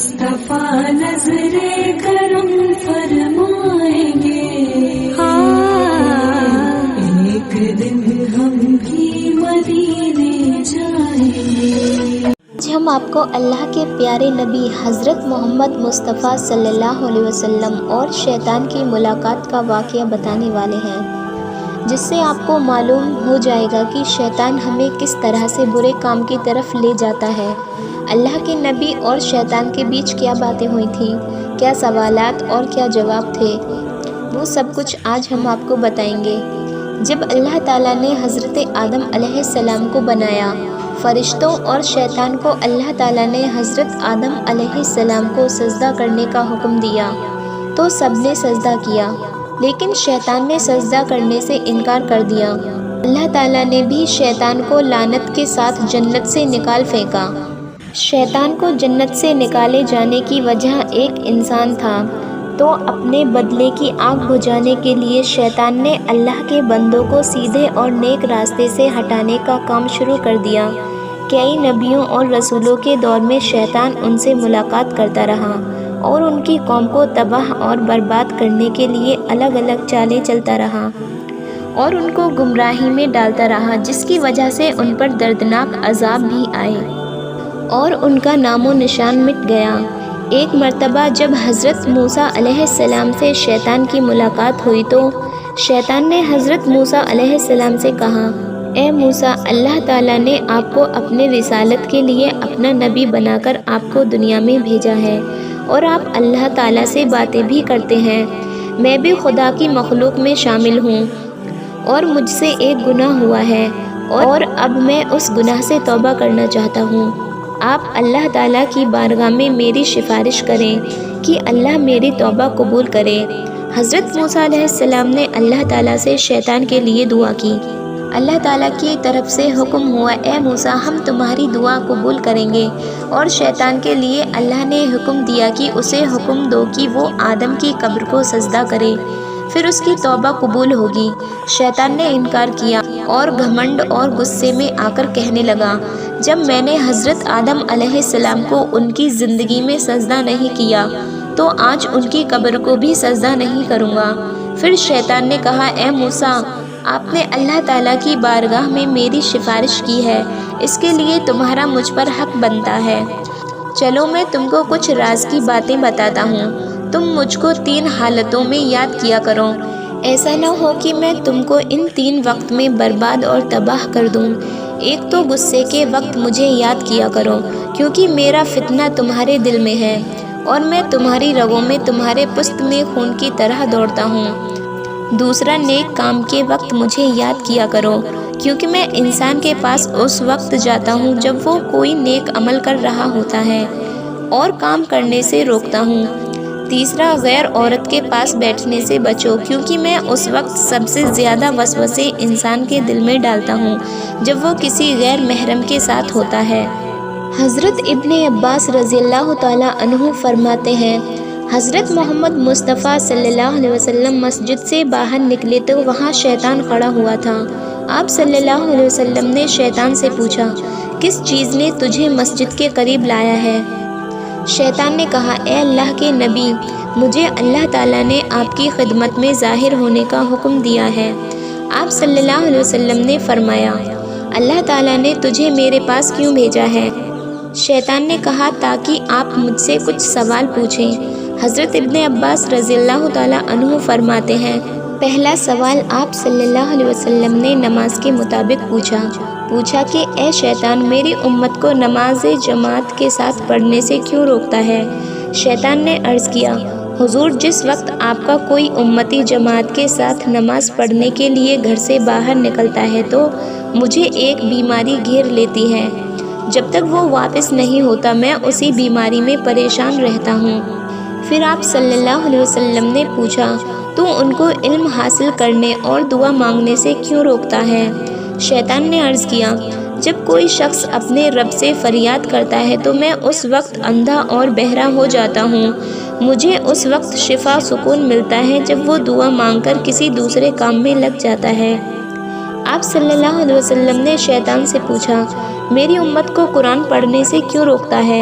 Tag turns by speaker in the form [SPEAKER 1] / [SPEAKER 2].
[SPEAKER 1] مصطفیٰ نظر کرم فرمائیں گے، ایک دن ہم بھی مدینے جائیں گے۔
[SPEAKER 2] آج ہم آپ کو اللہ کے پیارے نبی حضرت محمد مصطفیٰ صلی اللہ علیہ وسلم اور شیطان کی ملاقات کا واقعہ بتانے والے ہیں، جس سے آپ کو معلوم ہو جائے گا کہ شیطان ہمیں کس طرح سے برے کام کی طرف لے جاتا ہے۔ اللہ کے نبی اور شیطان کے بیچ کیا باتیں ہوئی تھیں، کیا سوالات اور کیا جواب تھے، وہ سب کچھ آج ہم آپ کو بتائیں گے۔ جب اللہ تعالیٰ نے حضرت آدم علیہ السلام کو بنایا، فرشتوں اور شیطان کو اللہ تعالیٰ نے حضرت آدم علیہ السلام کو سجدہ کرنے کا حکم دیا تو سب نے سجدہ کیا، لیکن شیطان نے سجدہ کرنے سے انکار کر دیا۔ اللہ تعالیٰ نے بھی شیطان کو لعنت کے ساتھ جنت سے نکال پھینکا۔ شیطان کو جنت سے نکالے جانے کی وجہ ایک انسان تھا، تو اپنے بدلے کی آگ بجھانے کے لیے شیطان نے اللہ کے بندوں کو سیدھے اور نیک راستے سے ہٹانے کا کام شروع کر دیا۔ کئی نبیوں اور رسولوں کے دور میں شیطان ان سے ملاقات کرتا رہا اور ان کی قوم کو تباہ اور برباد کرنے کے لیے الگ الگ چالیں چلتا رہا اور ان کو گمراہی میں ڈالتا رہا، جس کی وجہ سے ان پر دردناک عذاب بھی آئے اور ان کا نام و نشان مٹ گیا۔ ایک مرتبہ جب حضرت موسیٰ علیہ السلام سے شیطان کی ملاقات ہوئی تو شیطان نے حضرت موسیٰ علیہ السلام سے کہا، اے موسیٰ، اللہ تعالیٰ نے آپ کو اپنے رسالت کے لیے اپنا نبی بنا کر آپ کو دنیا میں بھیجا ہے اور آپ اللہ تعالیٰ سے باتیں بھی کرتے ہیں۔ میں بھی خدا کی مخلوق میں شامل ہوں اور مجھ سے ایک گناہ ہوا ہے اور اب میں اس گناہ سے توبہ کرنا چاہتا ہوں۔ آپ اللہ تعالیٰ کی بارگاہ میں میری سفارش کریں کہ اللہ میری توبہ قبول کرے۔ حضرت موسیٰ علیہ السلام نے اللہ تعالیٰ سے شیطان کے لیے دعا کی۔ اللہ تعالیٰ کی طرف سے حکم ہوا، اے موسیٰ، ہم تمہاری دعا قبول کریں گے۔ اور شیطان کے لیے اللہ نے حکم دیا کہ اسے حکم دو کہ وہ آدم کی قبر کو سجدہ کرے، پھر اس کی توبہ قبول ہوگی۔ شیطان نے انکار کیا اور گھمنڈ اور غصے میں آ کر کہنے لگا، جب میں نے حضرت آدم علیہ السلام کو ان کی زندگی میں سجدہ نہیں کیا تو آج ان کی قبر کو بھی سجدہ نہیں کروں گا۔ پھر شیطان نے کہا، اے موسیٰ، آپ نے اللہ تعالیٰ کی بارگاہ میں میری سفارش کی ہے، اس کے لیے تمہارا مجھ پر حق بنتا ہے۔ چلو میں تم کو کچھ راز کی باتیں بتاتا ہوں، تم مجھ کو 3 حالتوں میں یاد کیا کرو، ایسا نہ ہو کہ میں تم کو ان 3 وقت میں برباد اور تباہ کر دوں۔ ایک تو غصے کے وقت مجھے یاد کیا کرو، کیونکہ میرا فتنہ تمہارے دل میں ہے اور میں تمہاری رگوں میں تمہارے پشت میں خون کی طرح دوڑتا ہوں۔ دوسرا، نیک کام کے وقت مجھے یاد کیا کرو، کیونکہ میں انسان کے پاس اس وقت جاتا ہوں جب وہ کوئی نیک عمل کر رہا ہوتا ہے اور کام کرنے سے روکتا ہوں۔ تیسرا، غیر عورت کے پاس بیٹھنے سے بچو، کیونکہ میں اس وقت سب سے زیادہ وسوسے انسان کے دل میں ڈالتا ہوں جب وہ کسی غیر محرم کے ساتھ ہوتا ہے۔ حضرت ابن عباس رضی اللہ تعالیٰ عنہ فرماتے ہیں، حضرت محمد مصطفیٰ صلی اللہ علیہ وسلم مسجد سے باہر نکلے تو وہاں شیطان کھڑا ہوا تھا۔ آپ صلی اللہ علیہ وسلم نے شیطان سے پوچھا، کس چیز نے تجھے مسجد کے قریب لایا ہے؟ شیطان نے کہا، اے اللہ کے نبی، مجھے اللہ تعالیٰ نے آپ کی خدمت میں ظاہر ہونے کا حکم دیا ہے۔ آپ صلی اللہ علیہ وسلم نے فرمایا، اللہ تعالیٰ نے تجھے میرے پاس کیوں بھیجا ہے؟ شیطان نے کہا، تاکہ آپ مجھ سے کچھ سوال پوچھیں۔ حضرت ابن عباس رضی اللہ تعالیٰ عنہ فرماتے ہیں، پہلا سوال آپ صلی اللہ علیہ وسلم نے نماز کے مطابق پوچھا کہ اے شیطان، میری امت کو نماز جماعت کے ساتھ پڑھنے سے کیوں روکتا ہے؟ شیطان نے عرض کیا، حضور، جس وقت آپ کا کوئی امتی جماعت کے ساتھ نماز پڑھنے کے لیے گھر سے باہر نکلتا ہے تو مجھے ایک بیماری گھیر لیتی ہے، جب تک وہ واپس نہیں ہوتا میں اسی بیماری میں پریشان رہتا ہوں۔ پھر آپ صلی اللہ علیہ وسلم نے پوچھا، تو ان کو علم حاصل کرنے اور دعا مانگنے سے کیوں روکتا ہے؟ شیطان نے عرض کیا، جب کوئی شخص اپنے رب سے فریاد کرتا ہے تو میں اس وقت اندھا اور بہرا ہو جاتا ہوں، مجھے اس وقت شفا سکون ملتا ہے جب وہ دعا مانگ کر کسی دوسرے کام میں لگ جاتا ہے۔ آپ صلی اللہ علیہ وسلم نے شیطان سے پوچھا، میری امت کو قرآن پڑھنے سے کیوں روکتا ہے؟